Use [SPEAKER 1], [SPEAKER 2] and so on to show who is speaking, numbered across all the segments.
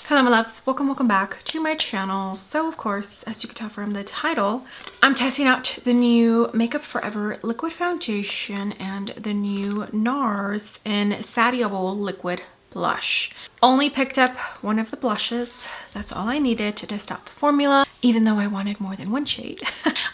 [SPEAKER 1] Hello my loves, welcome back to my channel. So of course, as you can tell from the title, I'm testing out the new Makeup Forever liquid foundation and the new NARS Insatiable liquid blush. Only picked up one of the blushes. That's all I needed to test out the formula, even though I wanted more than one shade.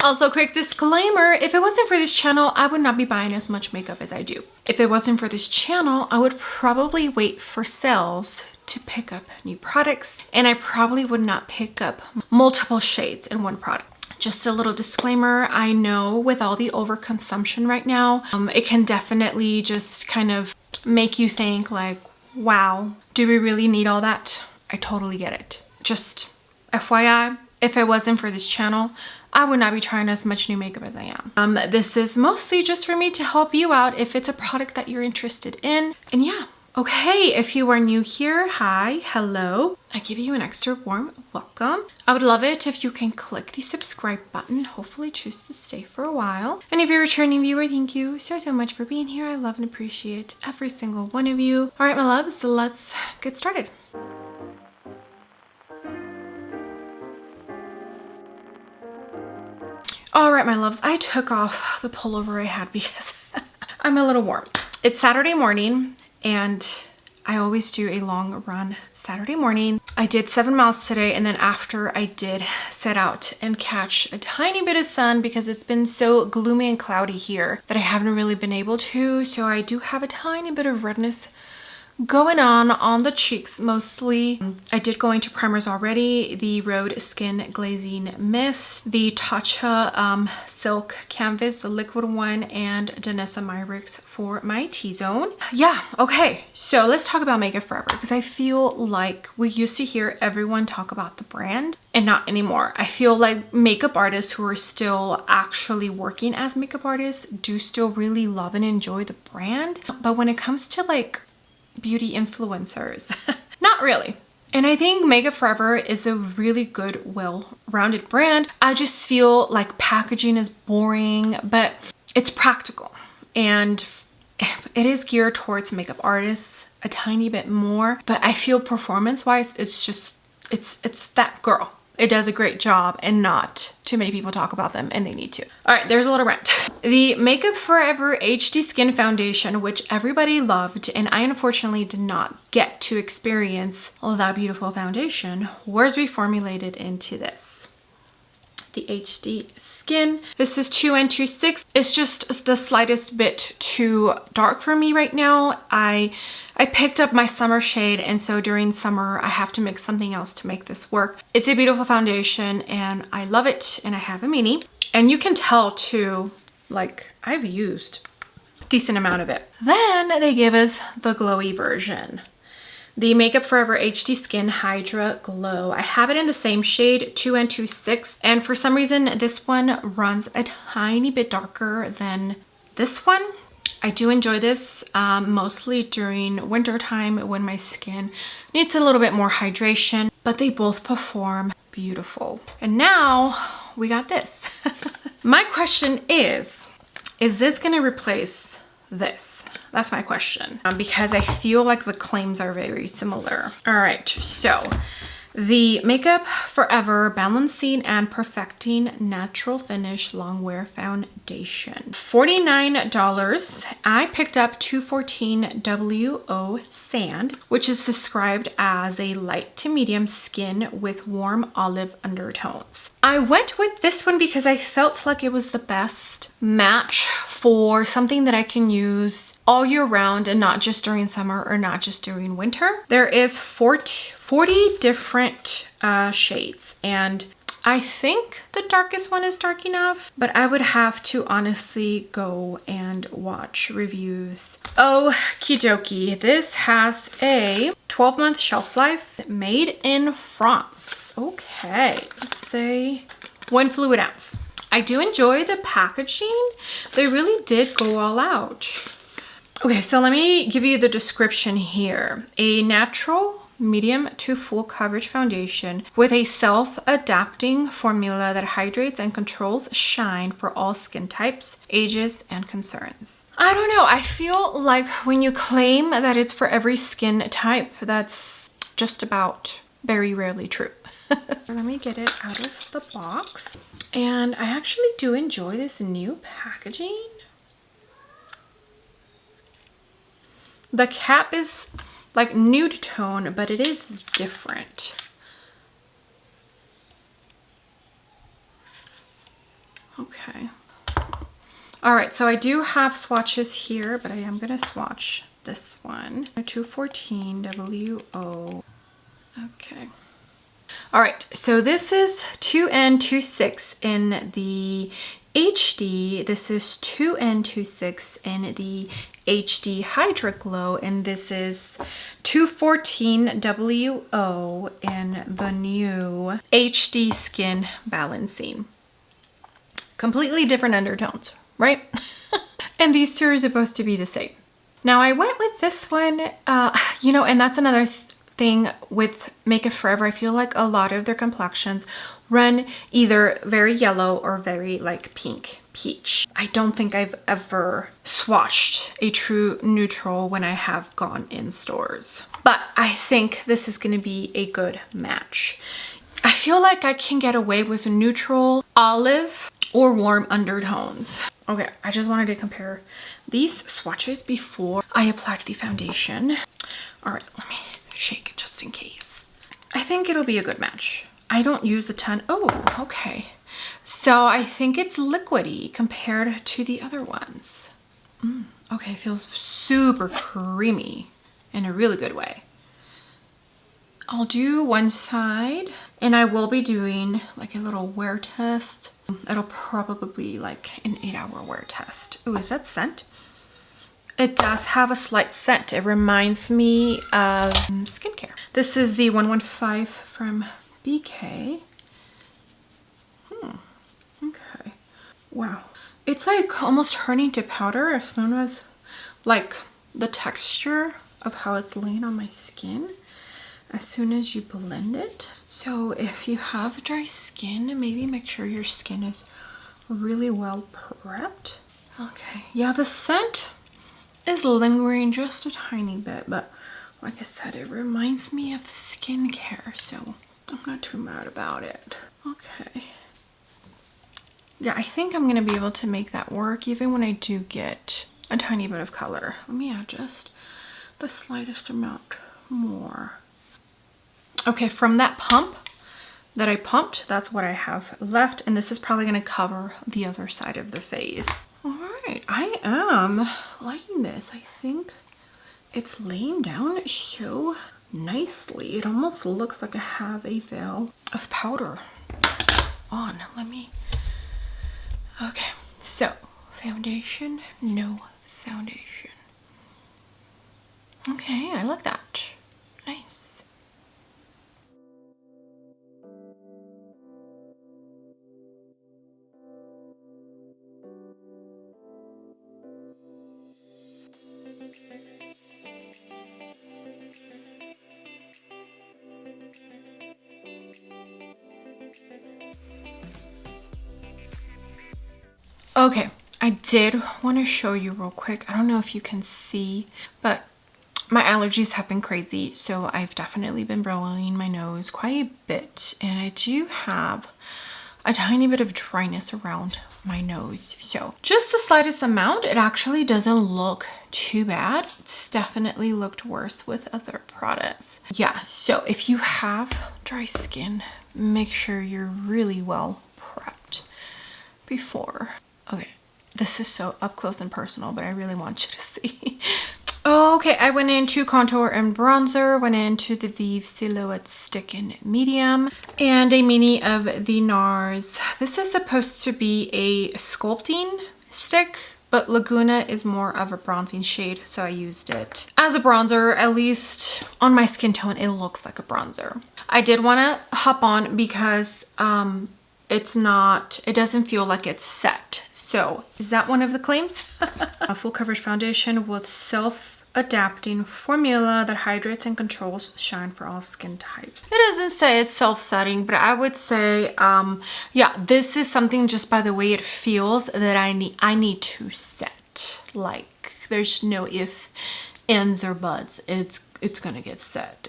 [SPEAKER 1] Also, quick disclaimer, if it wasn't for this channel, I would not be buying as much makeup as I do. If it wasn't for this channel, I would probably wait for sales to pick up new products, and I probably would not pick up multiple shades in one product. Just a little disclaimer, I know with all the overconsumption right now, it can definitely just kind of make you think like, wow, do we really need all that? I totally get it. Just FYI, if it wasn't for this channel, I would not be trying as much new makeup as I am. This is mostly just for me to help you out if it's a product that you're interested in. And yeah, okay, if you are new here, hi, hello. I give you an extra warm welcome. I would love it if you can click the subscribe button, hopefully choose to stay for a while. And if you're a returning viewer, thank you so much for being here. I love and appreciate every single one of you. All right, my loves, so let's get started. All right, my loves, I took off the pullover I had because I'm a little warm. It's Saturday morning, and I always do a long run Saturday morning. I did 7 miles today, and then after I did set out and catch a tiny bit of sun because it's been so gloomy and cloudy here that I haven't really been able to. So I do have a tiny bit of redness going on the cheeks mostly. I did go into primers already. The Rhode Skin Glazing Mist, the Tatcha Silk Canvas, the liquid one, and Danessa Myricks for my T-zone. Yeah, okay, so let's talk about Makeup Forever because I feel like we used to hear everyone talk about the brand and not anymore. I feel like makeup artists who are still actually working as makeup artists do still really love and enjoy the brand. But when it comes to like beauty influencers, not really. And I think Makeup Forever is a really good, well-rounded brand. I just feel like packaging is boring, but it's practical. And it is geared towards makeup artists a tiny bit more, but I feel performance-wise, it's just, it's that girl. It does a great job, and not too many people talk about them, and they need to. All right, there's a little rant. The Makeup Forever HD Skin Foundation, which everybody loved, and I unfortunately did not get to experience that beautiful foundation, was reformulated into this. The HD Skin. This is 2N26. It's just the slightest bit too dark for me right now. I picked up my summer shade, and so during summer I have to mix something else to make this work. It's a beautiful foundation and I love it, and I have a mini. And you can tell too, like I've used a decent amount of it. Then they give us the glowy version. The Makeup Forever HD Skin Hydra Glow. I have it in the same shade, 2N26, and for some reason this one runs a tiny bit darker than this one. I do enjoy this mostly during winter time when my skin needs a little bit more hydration, but they both perform beautiful. And now we got this. My question is this gonna replace this? That's my question, because I feel like the claims are very similar. All right, so the Makeup Forever Balancing and Perfecting Natural Finish Longwear Foundation. $49. I picked up 214 WO Sand, which is described as a light to medium skin with warm olive undertones. I went with this one because I felt like it was the best match for something that I can use all year round and not just during summer or not just during winter. There is 40 different shades, and I think the darkest one is dark enough, but I would have to honestly go and watch reviews. Okie dokie, this has a 12-month shelf life, made in France. Okay, let's say 1 fluid ounce. I do enjoy the packaging. They really did go all out. Okay, so let me give you the description here. A natural medium to full coverage foundation with a self-adapting formula that hydrates and controls shine for all skin types, ages, and concerns. I don't know, I feel like when you claim that it's for every skin type, that's just about very rarely true. Let me get it out of the box. And I actually do enjoy this new packaging. The cap is like nude tone, but it is different. Okay. All right, so I do have swatches here, but I am gonna swatch this one. 214 WO. Okay. All right, so this is 2N26 in the HD. This is 2N26 in the HD Hydra Glow, and this is 214 WO in the new HD Skin Balancing. Completely different undertones, right? And these two are supposed to be the same. Now I went with this one, you know, and that's another thing with Makeup Forever. I feel like a lot of their complexions run either very yellow or very like pink, peach. I don't think I've ever swatched a true neutral when I have gone in stores, but I think this is going to be a good match. I feel like I can get away with a neutral, olive, or warm undertones. Okay, I just wanted to compare these swatches before I applied the foundation. All right, let me shake it just in case. I think it'll be a good match. I don't use a ton. Oh, okay. So I think it's liquidy compared to the other ones. Okay, it feels super creamy in a really good way. I'll do one side, and I will be doing like a little wear test. It'll probably be like an 8-hour wear test. Oh, is that scent? It does have a slight scent. It reminds me of skincare. This is the 115 from BK. Okay. Wow. It's like almost turning to powder as soon as like the texture of how it's laying on my skin as soon as you blend it. So if you have dry skin, maybe make sure your skin is really well prepped. Okay. Yeah, the scent is lingering just a tiny bit, but like I said, it reminds me of skincare, so I'm not too mad about it. Okay. Yeah, I think I'm gonna be able to make that work even when I do get a tiny bit of color. Let me add just the slightest amount more. Okay, from that pump that I pumped, that's what I have left, and this is probably gonna cover the other side of the face. All right, I am liking this. I think it's laying down so nicely. It almost looks like I have a veil of powder on. Let me, okay, so foundation, no foundation. Okay, I like that. Nice. Okay, I did want to show you real quick. I don't know if you can see, but my allergies have been crazy, so I've definitely been blowing my nose quite a bit, and I do have a tiny bit of dryness around my nose. So just the slightest amount. It actually doesn't look too bad. It's definitely looked worse with other products. Yeah, so if you have dry skin, make sure you're really well prepped before. Okay, this is so up close and personal, but I really want you to see. Okay, I went into contour and bronzer, went into the Vieve Silhouette Stick in medium, and a mini of the NARS. This is supposed to be a sculpting stick, but Laguna is more of a bronzing shade, so I used it as a bronzer. At least on my skin tone, it looks like a bronzer. I did want to hop on because it doesn't feel like it's set. So is that one of the claims? A full coverage foundation with self-adapting formula that hydrates and controls shine for all skin types. It doesn't say it's self-setting, but I would say, yeah, this is something just by the way it feels that I need to set. Like there's no ifs, ands, or buts. It's gonna get set.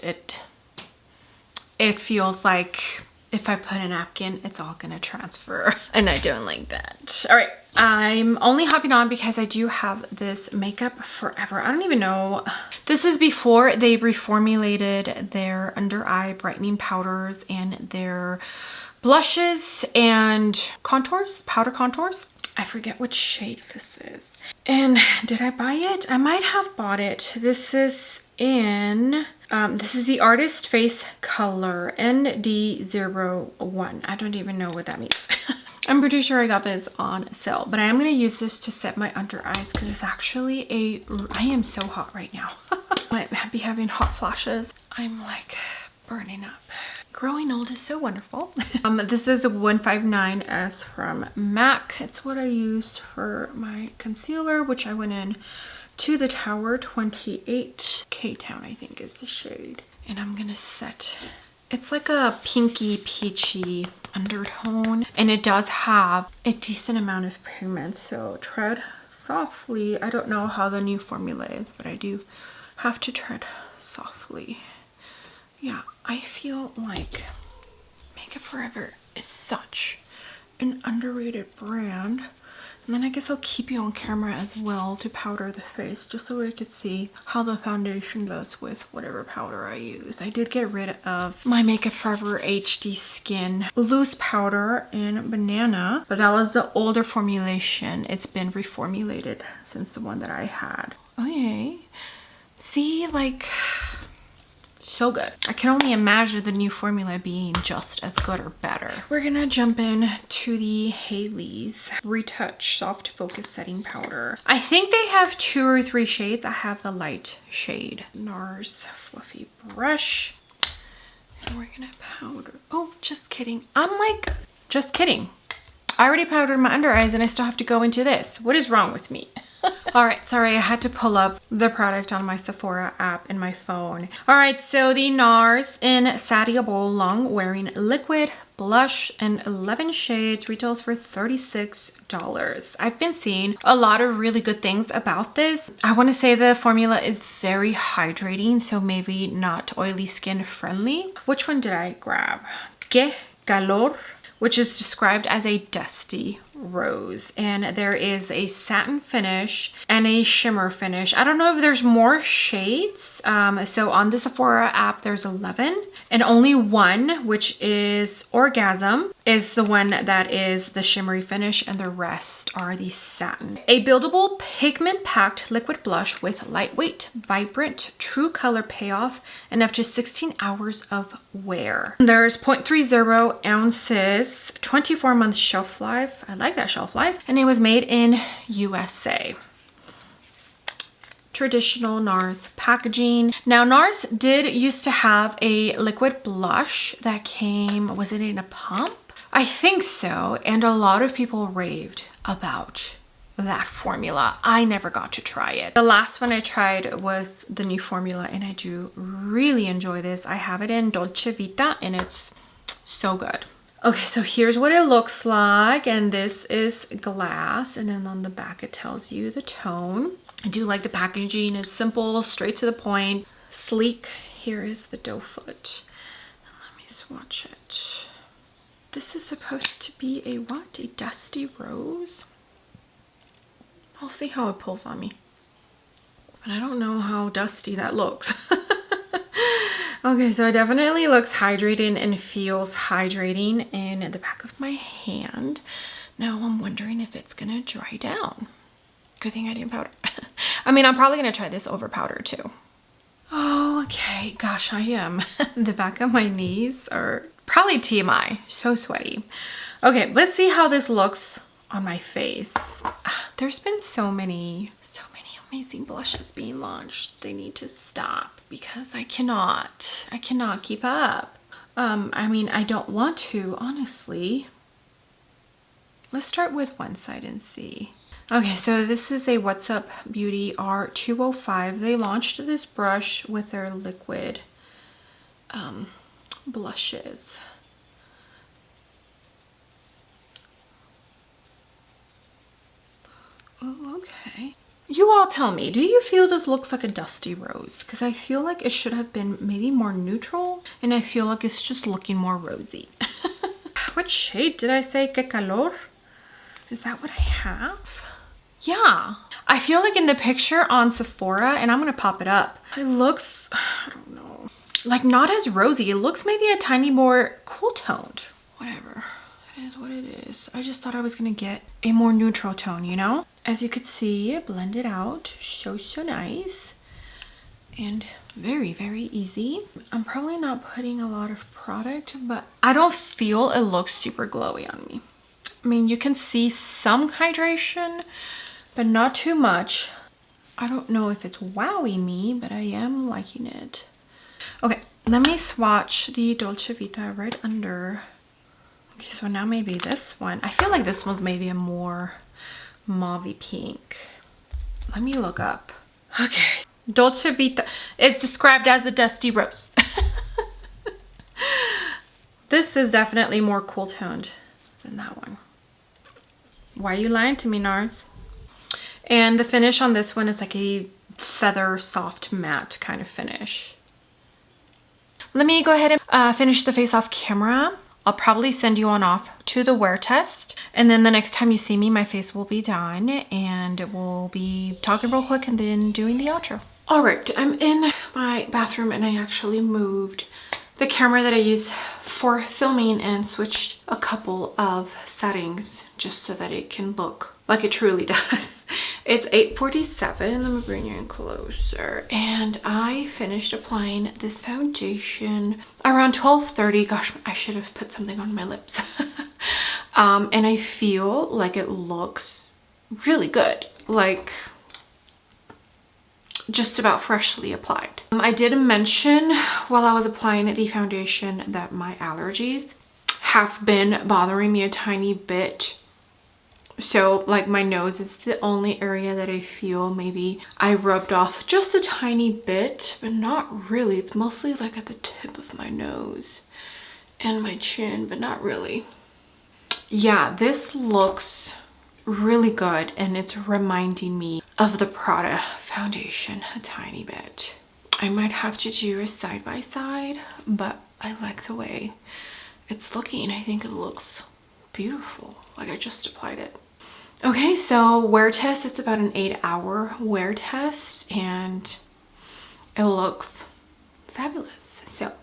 [SPEAKER 1] it feels like if I put a napkin, it's all gonna transfer. And I don't like that. All right, I'm only hopping on because I do have this Makeup Forever. I don't even know. This is before they reformulated their under eye brightening powders and their blushes and contours, powder contours. I forget which shade this is. And did I buy it? I might have bought it. This is in, this is the Artist Face Color ND01. I don't even know what that means. I'm pretty sure I got this on sale, but I am going to use this to set my under eyes because it's actually I am so hot right now. I might be having hot flashes. I'm like burning up. Growing old is so wonderful. This is a 159S from MAC. It's what I used for my concealer, which I went in to the Tower 28. Ktown, I think is the shade. And I'm gonna set, it's like a pinky peachy undertone. And it does have a decent amount of pigment, so tread softly. I don't know how the new formula is, but I do have to tread softly. Yeah, I feel like Makeup Forever is such an underrated brand. And then I guess I'll keep you on camera as well to powder the face, just so I could see how the foundation does with whatever powder I use. I did get rid of my Makeup Forever HD Skin loose powder in Banana, but that was the older formulation. It's been reformulated since the one that I had. Okay, see, like, so good. I can only imagine the new formula being just as good or better. We're gonna jump in to the Haley's Retouch Soft Focus Setting Powder. I think they have 2 or 3 shades. I have the light shade. NARS Fluffy Brush. And we're gonna powder. Oh, just kidding. I'm like, just kidding. I already powdered my under eyes and I still have to go into this. What is wrong with me? All right, sorry, I had to pull up the product on my Sephora app in my phone. All right, so the NARS Insatiable Long Wearing Liquid Blush in 11 shades retails for $36. I've been seeing a lot of really good things about this. I want to say the formula is very hydrating, so maybe not oily skin friendly. Which one did I grab? Que Calor, which is described as a dusty rose, and there is a satin finish and a shimmer finish. I don't know if there's more shades. So on the Sephora app there's 11, and only one, which is Orgasm, is the one that is the shimmery finish, and the rest are the satin. A buildable pigment packed liquid blush with lightweight, vibrant, true color payoff and up to 16 hours of wear. There's 0.30 ounces, 24 months shelf life. I like that shelf life. And it was made in USA. Traditional NARS packaging. Now NARS did used to have a liquid blush that came, was it in a pump? I think so. And a lot of people raved about that formula. I never got to try it. The last one I tried was the new formula, and I do really enjoy this. I have it in Dolce Vita and it's so good. Okay, so here's what it looks like, and this is glass, and then on the back it tells you the tone. I do like the packaging. It's simple, straight to the point, sleek. Here is the doe foot. Let me swatch it. This is supposed to be a what? A dusty rose? I'll see how it pulls on me. But I don't know how dusty that looks. Okay, so it definitely looks hydrating and feels hydrating in the back of my hand. Now I'm wondering if it's gonna dry down. Good thing I didn't powder. I mean, I'm probably gonna try this over powder too. Oh, okay, gosh, I am. The back of my knees are probably TMI, so sweaty. Okay, let's see how this looks on my face. There's been so many amazing blushes being launched. They need to stop because I cannot keep up. I mean, I don't want to, honestly. Let's start with one side and see. Okay, so this is a What's Up Beauty R205. They launched this brush with their liquid blushes. Oh, okay. You all tell me, do you feel this looks like a dusty rose? Because I feel like it should have been maybe more neutral, and I feel like it's just looking more rosy. What shade did I say? Que calor? Is that what I have? Yeah. I feel like in the picture on Sephora, and I'm going to pop it up, it looks, I don't know, like not as rosy. It looks maybe a tiny more cool toned. Whatever. It is what it is. I just thought I was going to get a more neutral tone, you know? As you could see, blended out. So nice. And very, very easy. I'm probably not putting a lot of product, but I don't feel it looks super glowy on me. I mean, you can see some hydration, but not too much. I don't know if it's wowing me, but I am liking it. Okay, let me swatch the Dolce Vita right under. Okay, so now maybe this one. I feel like this one's maybe a more mauve pink. Let me look up. Okay, Dolce Vita is described as a dusty rose. This is definitely more cool toned than that one. Why are you lying to me, NARS? And the finish on this one is like a feather soft matte kind of finish. Let me go ahead and finish the face off camera. I'll probably send you on off to the wear test. And then the next time you see me, my face will be done and we'll be talking real quick and then doing the outro. All right, I'm in my bathroom and I actually moved the camera that I use for filming and switched a couple of settings just so that it can look like it truly does. It's 8:47. Let me bring you in closer. And I finished applying this foundation around 12:30. Gosh, I should have put something on my lips. And I feel like it looks really good. Like just about freshly applied. I did mention while I was applying the foundation that my allergies have been bothering me a tiny bit. So like my nose is the only area that I feel maybe I rubbed off just a tiny bit, but not really. It's mostly like at the tip of my nose and my chin, but not really. Yeah, this looks really good and it's reminding me of the Prada foundation a tiny bit. I might have to do a side by side, but I like the way it's looking. I think it looks beautiful. Like I just applied it. Okay, so wear test, it's about an 8-hour wear test and it looks fabulous. So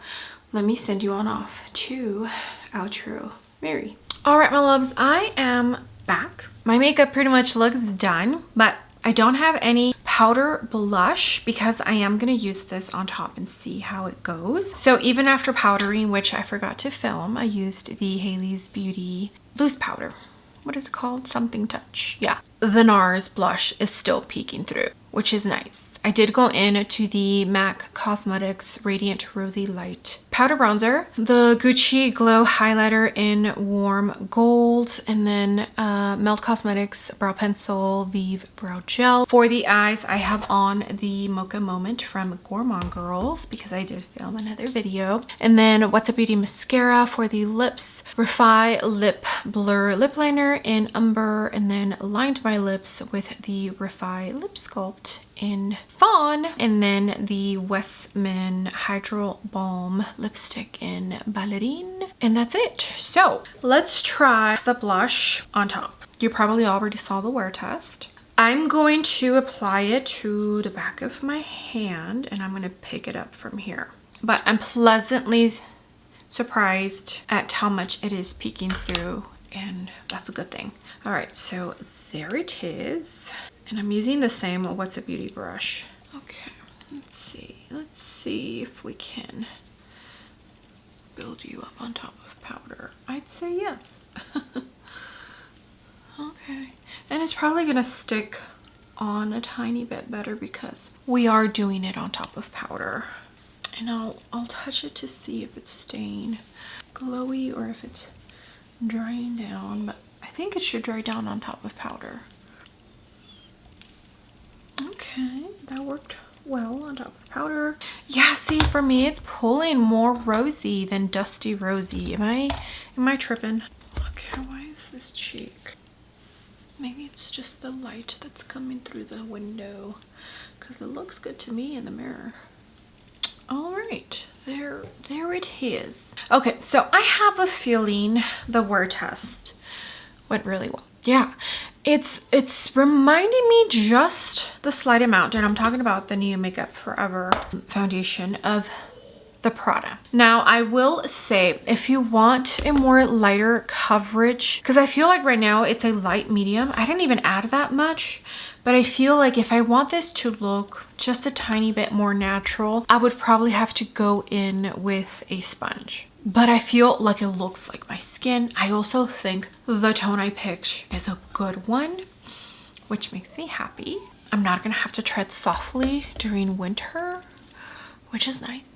[SPEAKER 1] let me send you on off to outro Mary. All right, my loves, I am back. My makeup pretty much looks done, but I don't have any powder blush because I am going to use this on top and see how it goes. So even after powdering, which I forgot to film, I used the Hailey's Beauty loose powder. What is it called? Something Touch. Yeah. The NARS blush is still peeking through, which is nice. I did go in to the MAC Cosmetics Radiant Rosy Light powder bronzer, the Gucci Glow highlighter in warm gold, and then Melt Cosmetics brow pencil, Vieve brow gel. For the eyes, I have on the Mocha Moment from Gourmand Girls because I did film another video. And then What's Up Beauty mascara for the lips, Refi Lip Blur Lip Liner in Umber, and then lined my lips with the Refi Lip Sculpt in Fawn, and then the Westman Hydro Balm lipstick in Ballerine, and that's it. So let's try the blush on top. You probably already saw the wear test. I'm going to apply it to the back of my hand and I'm going to pick it up from here, but I'm pleasantly surprised at how much it is peeking through, and that's a good thing. All right, so there it is. And I'm using the same What's Up Beauty brush. Okay, let's see if we can build you up on top of powder. I'd say yes. Okay, and it's probably gonna stick on a tiny bit better because we are doing it on top of powder. And I'll touch it to see if it's staying glowy or if it's drying down, but I think it should dry down on top of powder. Okay, that worked well on top of powder. Yeah, see, for me, it's pulling more rosy than dusty rosy. Am I tripping? Okay, why is this cheek? Maybe it's just the light that's coming through the window because it looks good to me in the mirror. All right, there it is. Okay, so I have a feeling the wear test went really well. Yeah, it's reminding me just the slight amount, and I'm talking about the new Makeup Forever foundation of the Prada. Now, I will say, if you want a more lighter coverage, because I feel like right now it's a light medium. I didn't even add that much, but I feel like if I want this to look just a tiny bit more natural, I would probably have to go in with a sponge. But I feel like it looks like my skin. I also think the tone I picked is a good one, which makes me happy. I'm not gonna have to tread softly during winter, which is nice.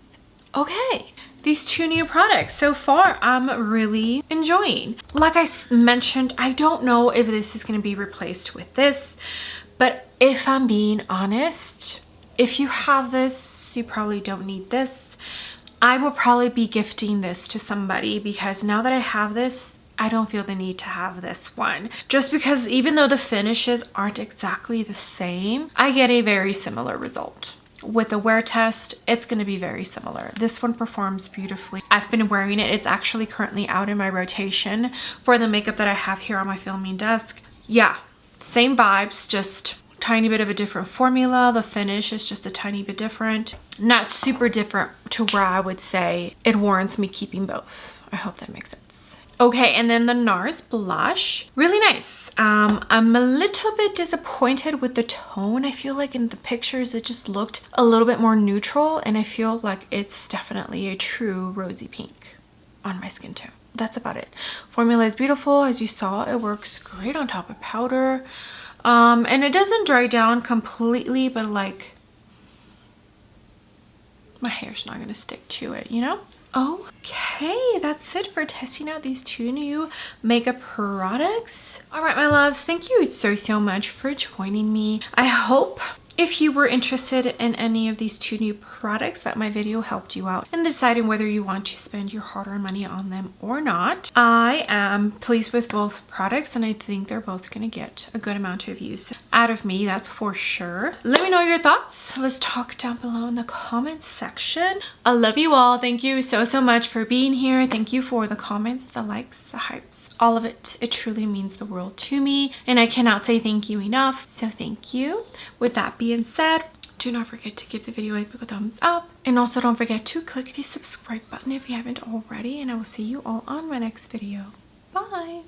[SPEAKER 1] Okay, these two new products so far I'm really enjoying. Like I mentioned, I don't know if this is going to be replaced with this, but if I'm being honest, if you have this, you probably don't need this. I will probably be gifting this to somebody because now that I have this, I don't feel the need to have this one. Just because even though the finishes aren't exactly the same, I get a very similar result. With the wear test, it's going to be very similar. This one performs beautifully. I've been wearing it. It's actually currently out in my rotation for the makeup that I have here on my filming desk. Yeah, same vibes, just tiny bit of a different formula. The finish is just a tiny bit different. Not super different to where I would say it warrants me keeping both. I hope that makes sense. Okay, and then the NARS blush, really nice. I'm a little bit disappointed with the tone. I feel like in the pictures it just looked a little bit more neutral, and I feel like it's definitely a true rosy pink on my skin tone. That's about it. Formula is beautiful. As you saw, it works great on top of powder. And it doesn't dry down completely, but like my hair's not gonna stick to it, you know? Okay, that's it for testing out these two new makeup products. All right, my loves, thank you so much for joining me. I hope if you were interested in any of these two new products that my video helped you out in deciding whether you want to spend your hard-earned money on them or not. I am pleased with both products and I think they're both gonna get a good amount of use out of me, that's for sure. Let me know your thoughts. Let's talk down below in the comments section. I love you all. Thank you so much for being here. Thank you for the comments, the likes, the hypes, all of it. It truly means the world to me and I cannot say thank you enough, so thank you. With that being said, do not forget to give the video a big thumbs up, and also don't forget to click the subscribe button if you haven't already, and I will see you all on my next video. Bye.